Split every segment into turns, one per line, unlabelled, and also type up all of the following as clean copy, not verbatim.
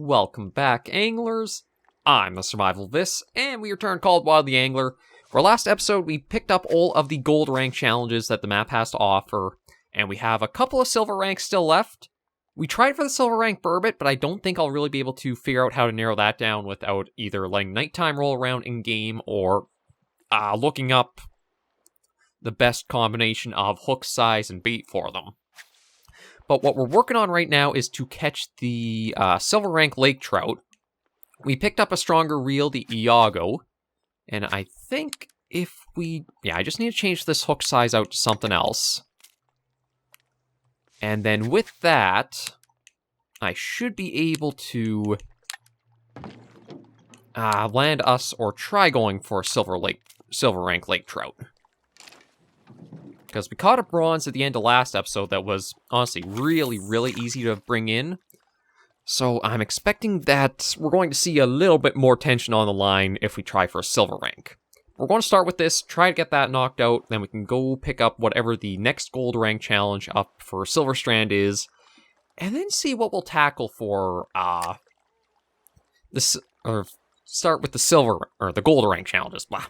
Welcome back, anglers. I'm the Survivalist, and we return called Wild the Angler. For our last episode, we picked up all of the gold rank challenges that the map has to offer, and we have a couple of silver ranks still left. We tried for the silver rank burbot, but I don't think I'll really be able to figure out how to narrow that down without either letting nighttime roll around in-game or looking up the best combination of hook size and bait for them. But what we're working on right now is to catch the silver rank lake trout. We picked up a stronger reel, the Iago, and I think if we... I just need to change this hook size out to something else. And then with that, I should be able to land us or try going for a silver rank lake trout. Because we caught a bronze at the end of last episode that was, honestly, really, really easy to bring in. So I'm expecting that we're going to see a little bit more tension on the line if we try for a silver rank. We're going to start with this, try to get that knocked out, then we can go pick up whatever the next gold rank challenge up for Silver Strand is, and then see what we'll tackle for, start with the silver, or the gold rank challenges. Blah.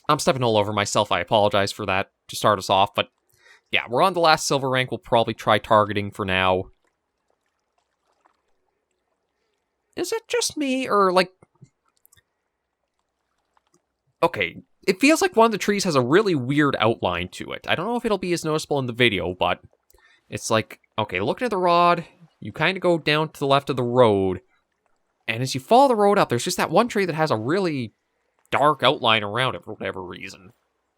I'm stepping all over myself, I apologize for that to start us off, but yeah, we're on the last silver rank, we'll probably try targeting for now. Is it just me, or like... Okay, it feels like one of the trees has a really weird outline to it. I don't know if it'll be as noticeable in the video, but it's like, okay, looking at the rod, you kind of go down to the left of the road, and as you follow the road up, there's just that one tree that has a really dark outline around it for whatever reason.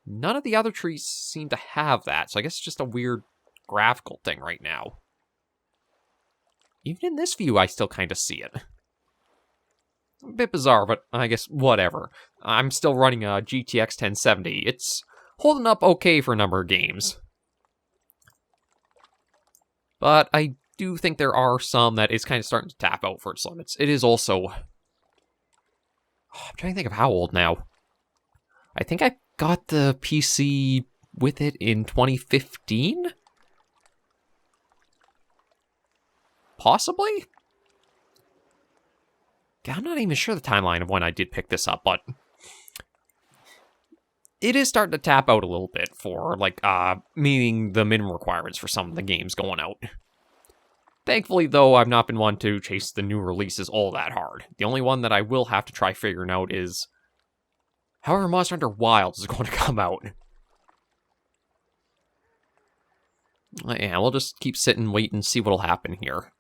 None of the other trees seem to have that, so I guess it's just a weird graphical thing right now. Even in this view, I still kind of see it. A bit bizarre, but I guess whatever. I'm still running a GTX 1070. It's holding up okay for a number of games. But I do think there are some that it's kind of starting to tap out for its limits. It is also... I'm trying to think of how old now. I think I got the PC with it in 2015? Possibly? I'm not even sure the timeline of when I did pick this up, but it is starting to tap out a little bit for, like, meeting the minimum requirements for some of the games going out. Thankfully, though, I've not been one to chase the new releases all that hard. The only one that I will have to try figuring out is however Monster Hunter Wilds is going to come out. Yeah, we'll just keep sitting and wait and see what'll happen here.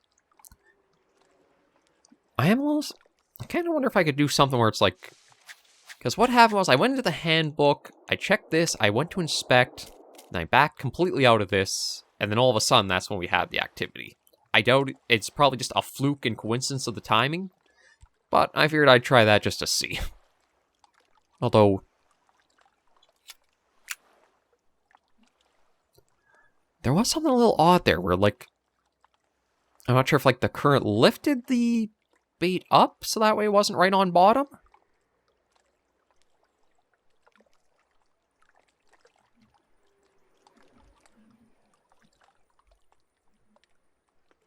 I kind of wonder if I could do something where it's like... Because what happened was I went into the handbook, I checked this, I went to inspect, and I backed completely out of this, and then all of a sudden that's when we had the activity. I doubt it's probably just a fluke and coincidence of the timing, but I figured I'd try that just to see. Although... there was something a little odd there where, like... I'm not sure if, like, the current lifted the bait up, so that way it wasn't right on bottom?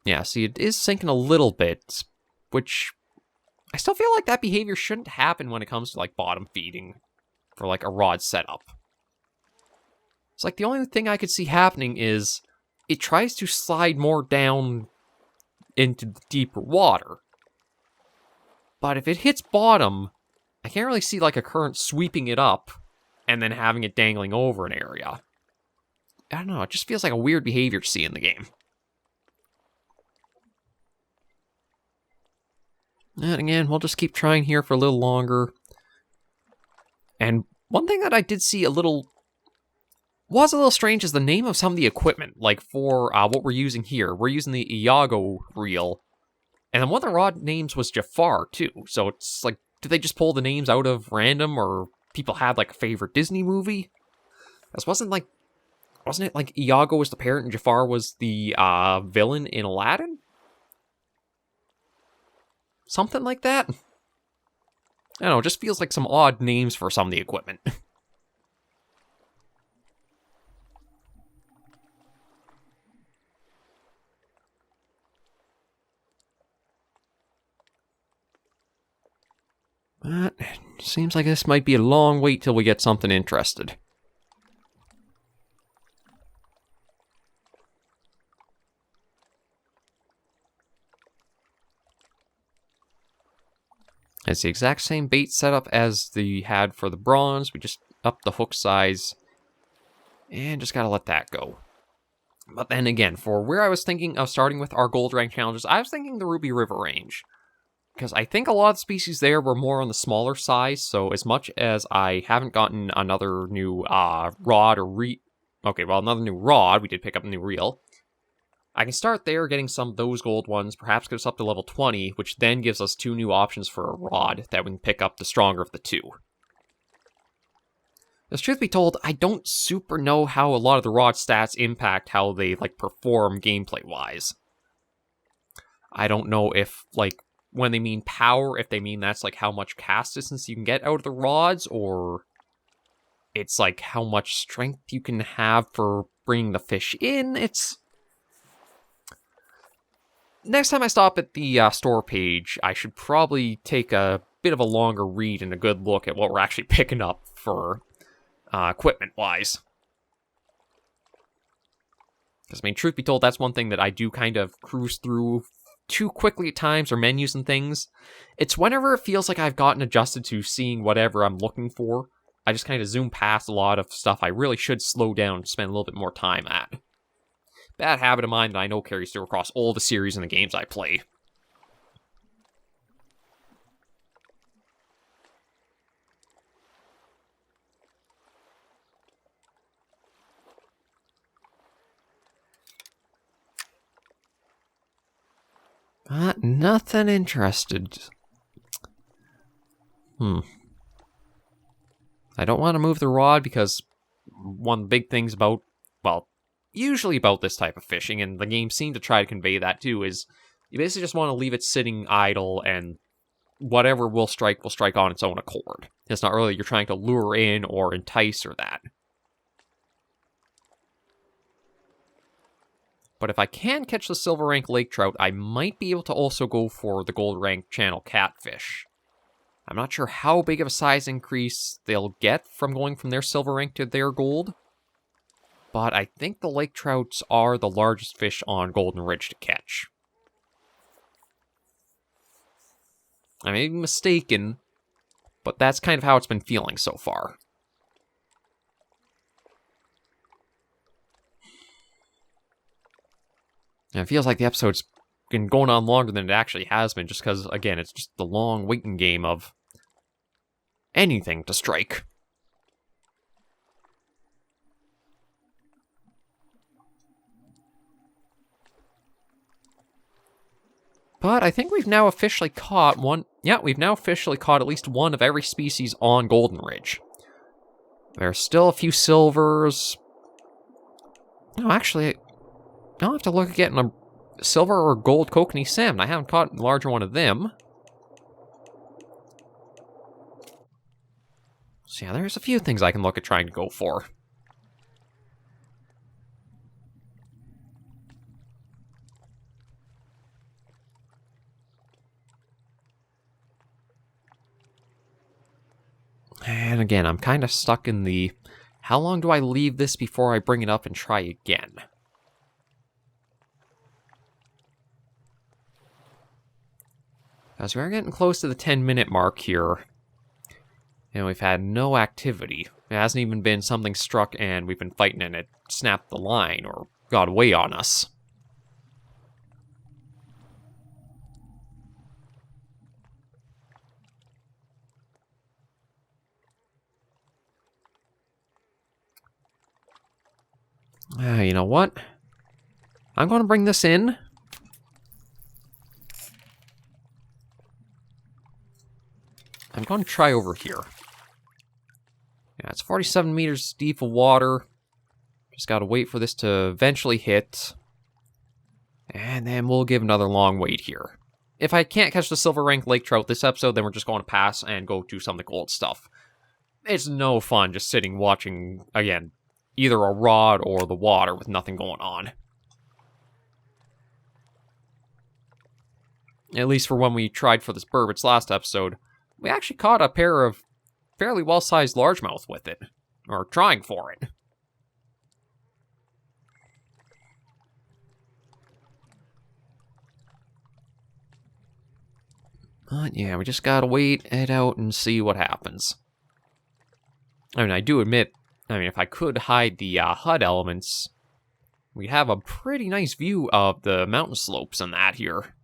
Yeah, see, it is sinking a little bit, which I still feel like that behavior shouldn't happen when it comes to, like, bottom feeding for, like, a rod setup. It's like the only thing I could see happening is it tries to slide more down into the deeper water. But if it hits bottom, I can't really see, like, a current sweeping it up and then having it dangling over an area. I don't know, it just feels like a weird behavior to see in the game. And again, we'll just keep trying here for a little longer. And one thing that I did see was a little strange is the name of some of the equipment. Like for what we're using here. We're using the Iago reel. And then one of the rod names was Jafar, too. So it's like, did they just pull the names out of random? Or people had like a favorite Disney movie? This wasn't it like Iago was the parent and Jafar was the villain in Aladdin? Something like that? I don't know, it just feels like some odd names for some of the equipment. But seems like this might be a long wait till we get something interested. It's the exact same bait setup as the had for the bronze. We just upped the hook size. And just gotta let that go. But then again, for where I was thinking of starting with our gold rank challenges, I was thinking the Ruby River range. Because I think a lot of the species there were more on the smaller size, so as much as I haven't gotten another new rod or another new rod, we did pick up a new reel. I can start there getting some of those gold ones, perhaps get us up to level 20, which then gives us 2 new options for a rod that we can pick up the stronger of the 2. As truth be told, I don't super know how a lot of the rod stats impact how they, perform gameplay-wise. I don't know if, when they mean power, if they mean that's, how much cast distance you can get out of the rods, or it's, how much strength you can have for bringing the fish in. Next time I stop at the store page, I should probably take a bit of a longer read and a good look at what we're actually picking up for equipment-wise. Because, truth be told, that's one thing that I do kind of cruise through too quickly at times, or menus and things. It's whenever it feels like I've gotten adjusted to seeing whatever I'm looking for, I just kind of zoom past a lot of stuff I really should slow down and spend a little bit more time at. Bad habit of mine that I know carries through across all the series and the games I play. But nothing interested. I don't want to move the rod because one of the big things about, usually about this type of fishing, and the game seemed to try to convey that too, is you basically just want to leave it sitting idle and whatever will strike on its own accord. It's not really you're trying to lure in or entice or that. But if I can catch the silver rank lake trout, I might be able to also go for the gold rank channel catfish. I'm not sure how big of a size increase they'll get from going from their silver rank to their gold, but I think the lake trouts are the largest fish on Golden Ridge to catch. I may be mistaken, but that's kind of how it's been feeling so far. And it feels like the episode's been going on longer than it actually has been, just because, again, it's just the long waiting game of anything to strike. But I think we've now officially caught one. Yeah, we've now officially caught at least one of every species on Golden Ridge. There's still a few silvers. No, actually, I'll have to look at getting a silver or gold kokanee salmon. I haven't caught a larger one of them. So yeah, there's a few things I can look at trying to go for. And again, I'm kind of stuck in the, how long do I leave this before I bring it up and try again? Because we're getting close to the 10-minute mark here. And we've had no activity. It hasn't even been something struck and we've been fighting and it snapped the line or got away on us. You know what? I'm going to bring this in. I'm going to try over here. Yeah, it's 47 meters deep of water. Just got to wait for this to eventually hit. And then we'll give another long wait here. If I can't catch the silver rank lake trout this episode, then we're just going to pass and go do some of the gold stuff. It's no fun just sitting watching, again, either a rod or the water with nothing going on. At least for when we tried for this burbots last episode, we actually caught a pair of fairly well-sized largemouth with it. Or trying for it. But yeah, we just gotta wait it out and see what happens. I mean, I do admit, if I could hide the HUD elements, we have a pretty nice view of the mountain slopes and that here.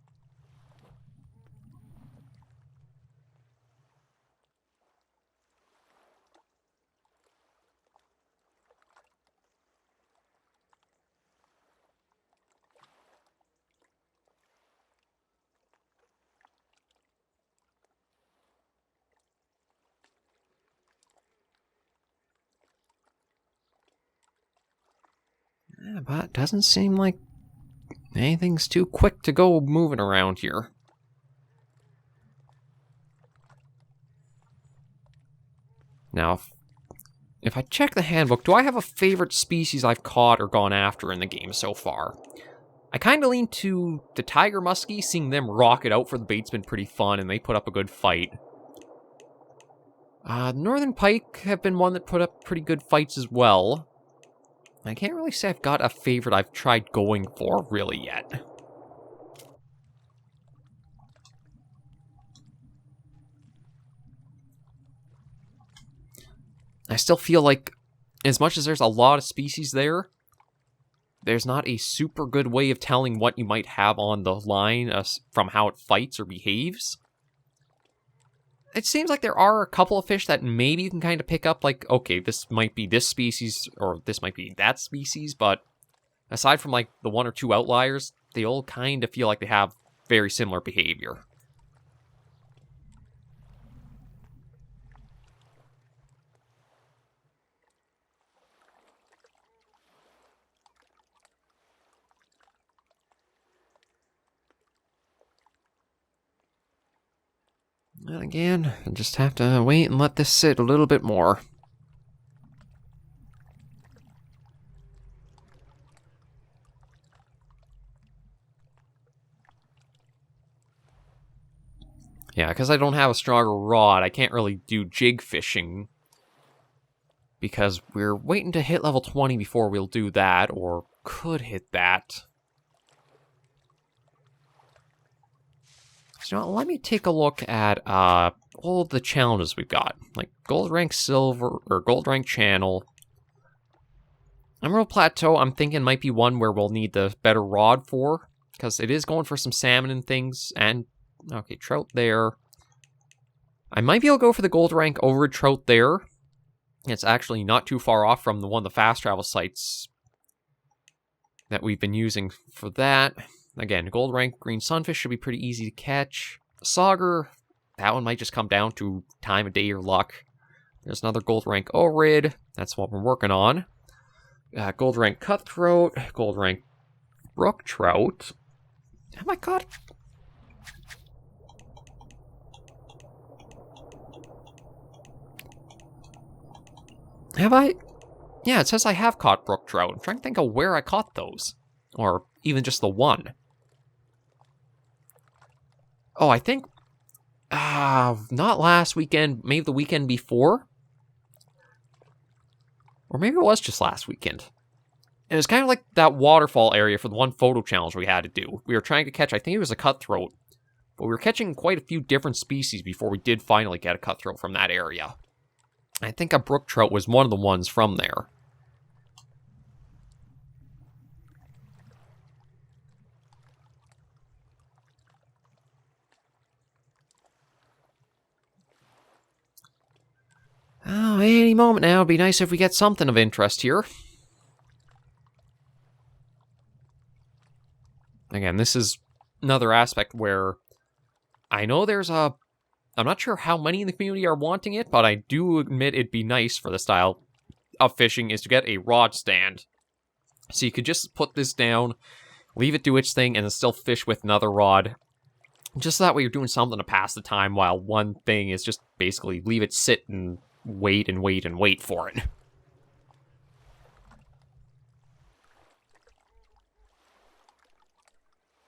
Yeah, but it doesn't seem like anything's too quick to go moving around here. Now, if I check the handbook, do I have a favorite species I've caught or gone after in the game so far? I kind of lean to the tiger muskie. Seeing them rock it out for the bait's been pretty fun, and they put up a good fight. Northern pike have been one that put up pretty good fights as well. I can't really say I've got a favorite I've tried going for really yet. I still feel like, as much as there's a lot of species there, there's not a super good way of telling what you might have on the line from how it fights or behaves. It seems like there are a couple of fish that maybe you can kind of pick up, like, okay, this might be this species, or this might be that species, but aside from, like, the one or two outliers, they all kind of feel like they have very similar behavior. And again, I just have to wait and let this sit a little bit more. Yeah, because I don't have a stronger rod, I can't really do jig fishing. Because we're waiting to hit level 20 before we'll do that, or could hit that. So let me take a look at all of the challenges we've got. Like gold rank silver, or gold rank channel. Emerald Plateau, I'm thinking might be one where we'll need the better rod for. Because it is going for some salmon and things, and okay, trout there. I might be able to go for the gold rank over trout there. It's actually not too far off from the one of the fast travel sites that we've been using for that. Again, gold rank green sunfish should be pretty easy to catch. Sauger, that one might just come down to time of day or luck. There's another gold rank Orid. That's what we're working on. Gold rank cutthroat, gold rank brook trout. Have I caught? Have I? Yeah, it says I have caught brook trout. I'm trying to think of where I caught those. Or even just the one. Oh, I think... not last weekend, maybe the weekend before? Or maybe it was just last weekend. It was kind of like that waterfall area for the one photo challenge we had to do. We were trying to catch, I think it was a cutthroat. But we were catching quite a few different species before we did finally get a cutthroat from that area. I think a brook trout was one of the ones from there. Oh, any moment now, it'd be nice if we get something of interest here. Again, this is another aspect where I know there's a... I'm not sure how many in the community are wanting it, but I do admit it'd be nice for the style of fishing is to get a rod stand. So you could just put this down, leave it do its thing, and then still fish with another rod. Just so that way you're doing something to pass the time, while one thing is just basically leave it sit and wait and wait and wait for it.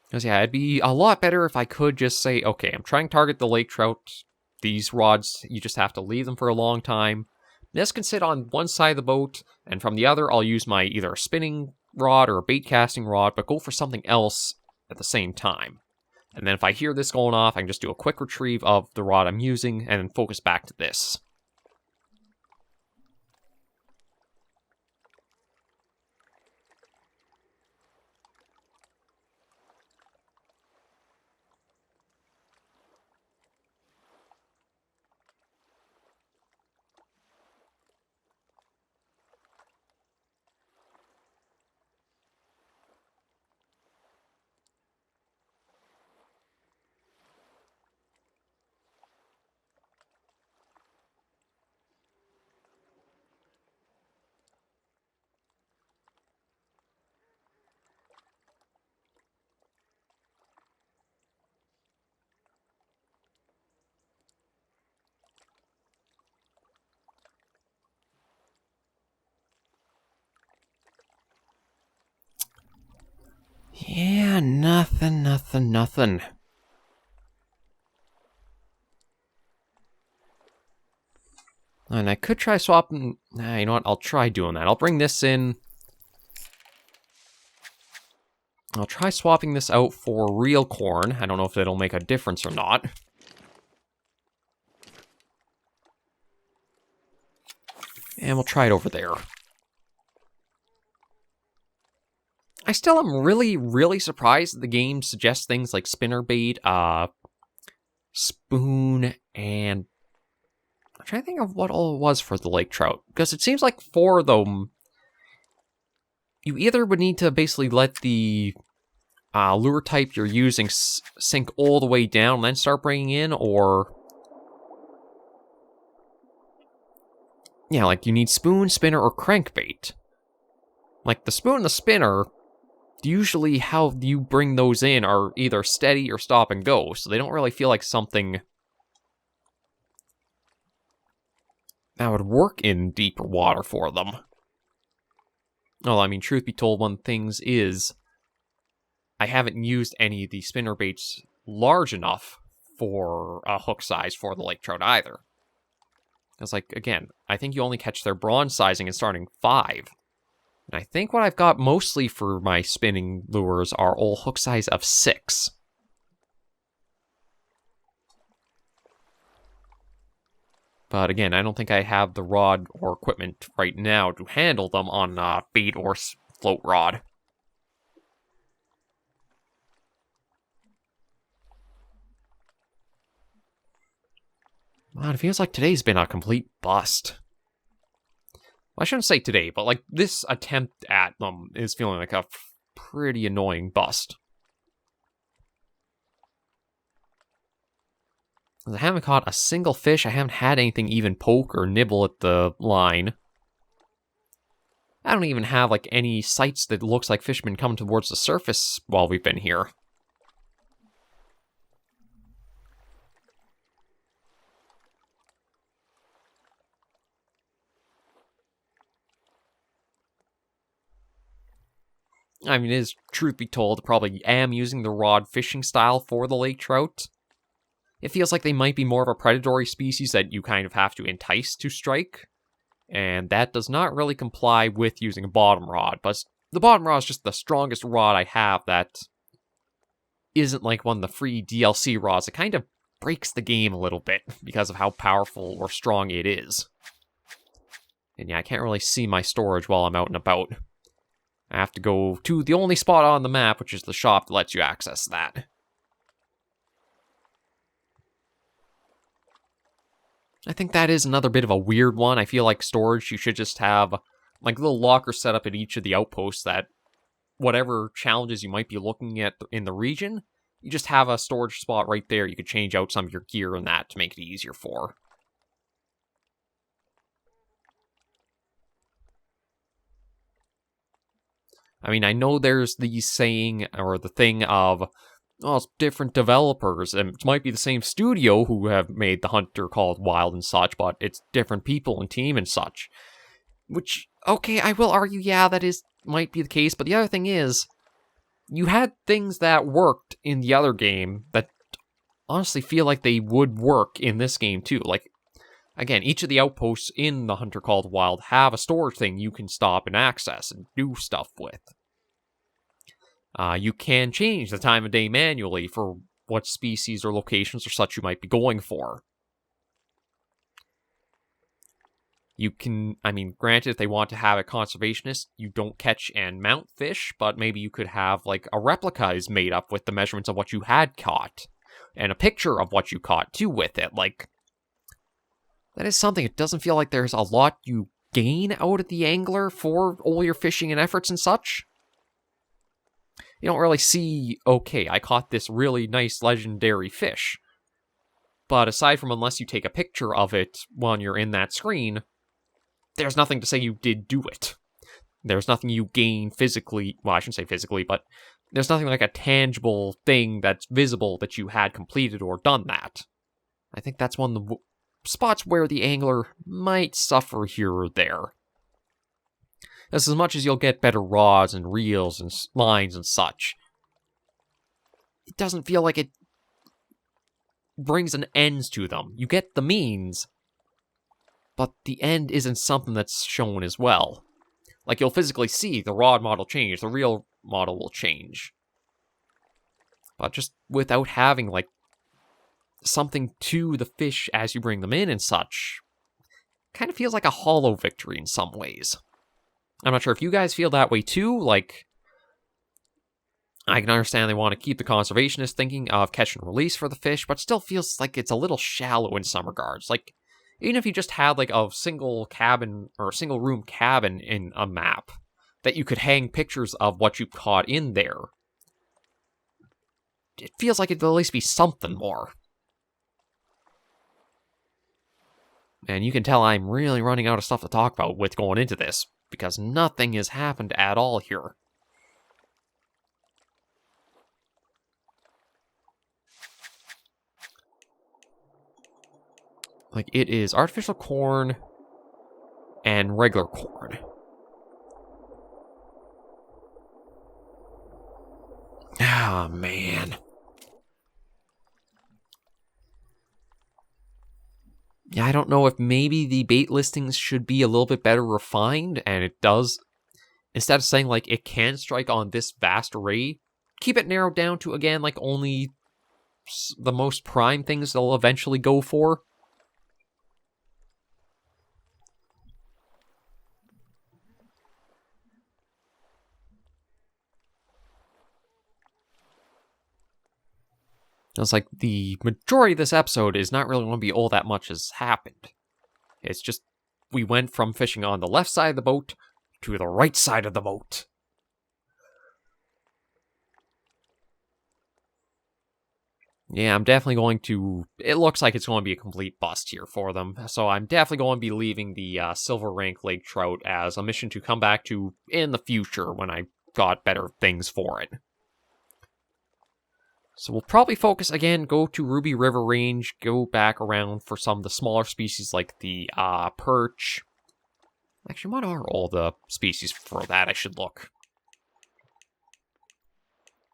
Because yeah, it'd be a lot better if I could just say, okay, I'm trying to target the lake trout. These rods, you just have to leave them for a long time. This can sit on one side of the boat, and from the other, I'll use my either a spinning rod or a bait casting rod, but go for something else at the same time. And then if I hear this going off, I can just do a quick retrieve of the rod I'm using and then focus back to this. Yeah, nothing. And I could try swapping... you know what? I'll try doing that. I'll bring this in. I'll try swapping this out for real corn. I don't know if it'll make a difference or not. And we'll try it over there. I still am really surprised that the game suggests things like spinnerbait, spoon, and... I'm trying to think of what all it was for the lake trout. Because it seems like for them, you either would need to basically let the lure type you're using sink all the way down and then start bringing in, or... yeah, like you need spoon, spinner, or crankbait. Like the spoon and the spinner... usually how you bring those in are either steady or stop and go, so they don't really feel like something that would work in deeper water for them. Well, I mean, truth be told, one of the things is I haven't used any of the spinner baits large enough for a hook size for the lake trout either. Because, like, again, I think you only catch their bronze sizing and starting 5. And I think what I've got mostly for my spinning lures are all hook size of 6. But again, I don't think I have the rod or equipment right now to handle them on bait or float rod. Man, it feels like today's been a complete bust. I shouldn't say today, but like this attempt at them is feeling like a pretty annoying bust. I haven't caught a single fish. I haven't had anything even poke or nibble at the line. I don't even have like any sights that looks like fishermen come towards the surface while we've been here. I mean, it is, truth be told, probably am using the rod fishing style for the lake trout. It feels like they might be more of a predatory species that you kind of have to entice to strike. And that does not really comply with using a bottom rod. But the bottom rod is just the strongest rod I have that isn't like one of the free DLC rods. It kind of breaks the game a little bit because of how powerful or strong it is. And yeah, I can't really see my storage while I'm out and about. I have to go to the only spot on the map, which is the shop that lets you access that. I think that is another bit of a weird one. I feel like storage, you should just have like little lockers set up at each of the outposts that whatever challenges you might be looking at in the region, you just have a storage spot right there. You could change out some of your gear and that to make it easier for. I mean, I know there's the saying, or the thing of, oh, it's different developers, and it might be the same studio who have made the Hunter called Wild and such, but it's different people and team and such. Which, okay, I will argue, yeah, that might be the case, but the other thing is, you had things that worked in the other game that honestly feel like they would work in this game too. Like, again, each of the outposts in the Hunter Call of the Wild have a storage thing you can stop and access and do stuff with. You can change the time of day manually for what species or locations or such you might be going for. You can, I mean, granted, if they want to have a conservationist, you don't catch and mount fish, but maybe you could have, like, a replica is made up with the measurements of what you had caught, and a picture of what you caught, too, with it. Like, that is something. It doesn't feel like there's a lot you gain out of the angler for all your fishing and efforts and such. You don't really see, okay, I caught this really nice legendary fish. But aside from unless you take a picture of it when you're in that screen, there's nothing to say you did do it. There's nothing you gain physically. Well, I shouldn't say physically, but there's nothing like a tangible thing that's visible that you had completed or done that. I think that's one of the spots where the angler might suffer here or there. As much as you'll get better rods and reels and lines and such, it doesn't feel like it brings an end to them. You get the means, but the end isn't something that's shown as well. Like, you'll physically see the rod model change, the reel model will change. But just without having, like, something to the fish as you bring them in and such, kind of feels like a hollow victory in some ways. I'm not sure if you guys feel that way too. Like, I can understand they want to keep the conservationist thinking of catch and release for the fish, but still feels like it's a little shallow in some regards. Like, even if you just had like a single cabin or a single room cabin in a map that you could hang pictures of what you caught in there, it feels like it'd at least be something more. And you can tell I'm really running out of stuff to talk about with going into this, because nothing has happened at all here. Like, it is artificial corn and regular corn. Ah, man. Yeah, I don't know if maybe the bait listings should be a little bit better refined, and it does, instead of saying, like, it can strike on this vast array, keep it narrowed down to, again, like, only the most prime things they'll eventually go for. It's like the majority of this episode is not really going to be all that much has happened. It's just, we went from fishing on the left side of the boat to the right side of the boat. Yeah, I'm definitely going to, it looks like it's going to be a complete bust here for them. So I'm definitely going to be leaving the Silver Rank Lake Trout as a mission to come back to in the future when I got better things for it. So we'll probably focus again, go to Ruby River Range, go back around for some of the smaller species like the perch. Actually, what are all the species for that? I should look.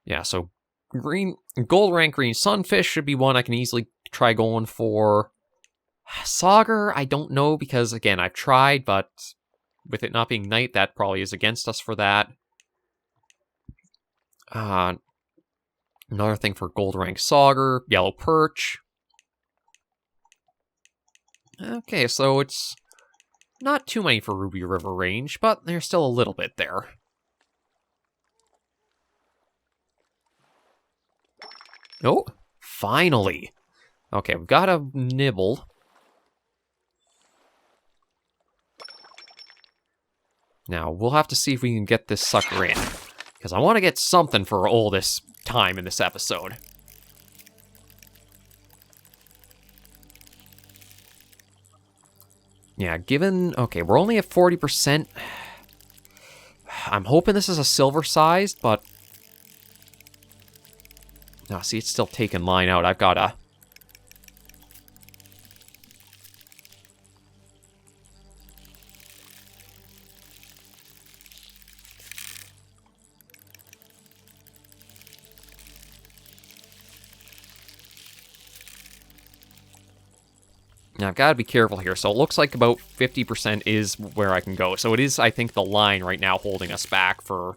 Yeah, so gold rank green sunfish should be one I can easily try going for. Sauger, I don't know because, again, I've tried, but with it not being night, that probably is against us for that. Another thing for gold rank sauger, yellow perch. Okay, so it's not too many for Ruby River Range, but there's still a little bit there. Oh, finally. Okay, we've got a nibble. Now, we'll have to see if we can get this sucker in, because I want to get something for all this time in this episode. Yeah, given... Okay, we're only at 40%. I'm hoping this is a silver-sized, but... No, see, it's still taking line out. I've got a... Now, I've got to be careful here. So it looks like about 50% is where I can go. So it is, I think, the line right now holding us back for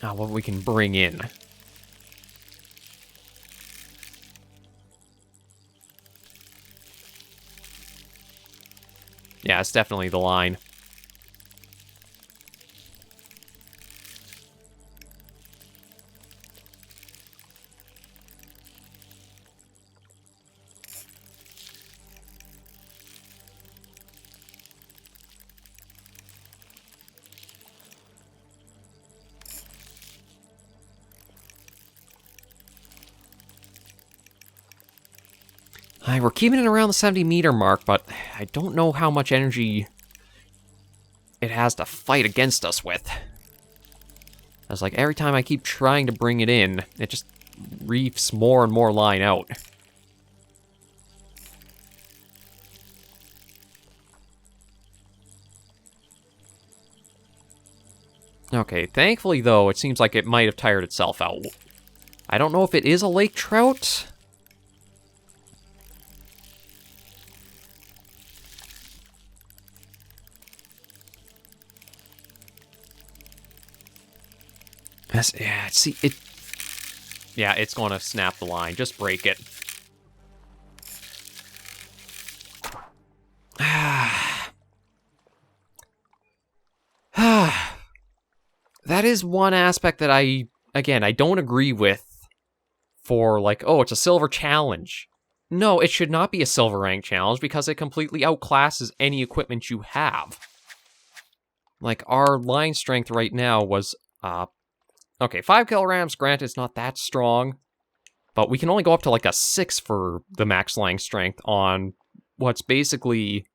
what we can bring in. Yeah, it's definitely the line. We're keeping it around the 70-meter mark, but I don't know how much energy it has to fight against us with. It's like every time I keep trying to bring it in, it just reefs more and more line out. Okay, thankfully, though, it seems like it might have tired itself out. I don't know if it is a lake trout. Yeah, see, yeah, it's going to snap the line. Just break it. That is one aspect that I don't agree with for, like, oh, it's a silver challenge. No, it should not be a silver rank challenge because it completely outclasses any equipment you have. Like, our line strength right now was, okay, 5 kilograms, granted, it's not that strong, but we can only go up to, like, a 6 for the max line strength on what's basically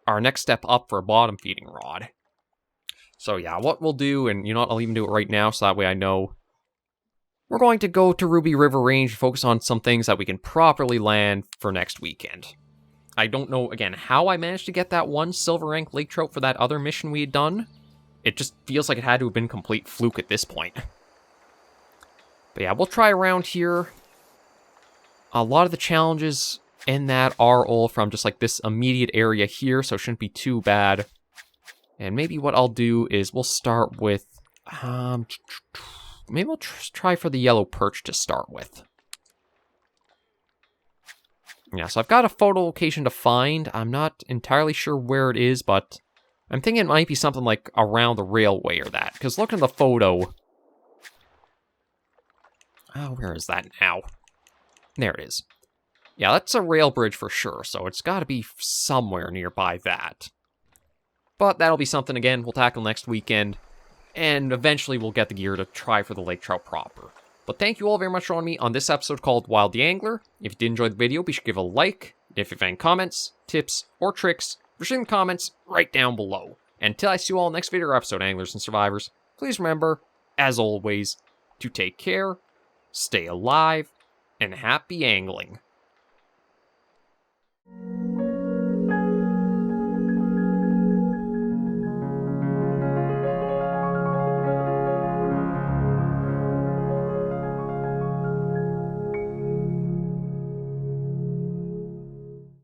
our next step up for a bottom feeding rod. So yeah, what we'll do, and you know what, I'll even do it right now so that way I know. We're going to go to Ruby River Range, focus on some things that we can properly land for next weekend. I don't know, again, how I managed to get that one silver rank lake trout for that other mission we had done. It just feels like it had to have been complete fluke at this point. But yeah, we'll try around here. A lot of the challenges in that are all from just like this immediate area here, so it shouldn't be too bad. And maybe what I'll do is we'll start with, maybe we'll try for the yellow perch to start with. Yeah, so I've got a photo location to find. I'm not entirely sure where it is, but I'm thinking it might be something like around the railway or that. Because look at the photo. Oh, where is that now? There it is. Yeah, that's a rail bridge for sure, so it's got to be somewhere nearby that. But that'll be something, again, we'll tackle next weekend, and eventually we'll get the gear to try for the lake trout proper. But thank you all very much for joining me on this episode called Wild the Angler. If you did enjoy the video, be sure to give a like. If you have any comments, tips, or tricks, be sure in the comments right down below. And until I see you all next video or episode, Anglers and Survivors, please remember, as always, to take care, stay alive, and happy angling.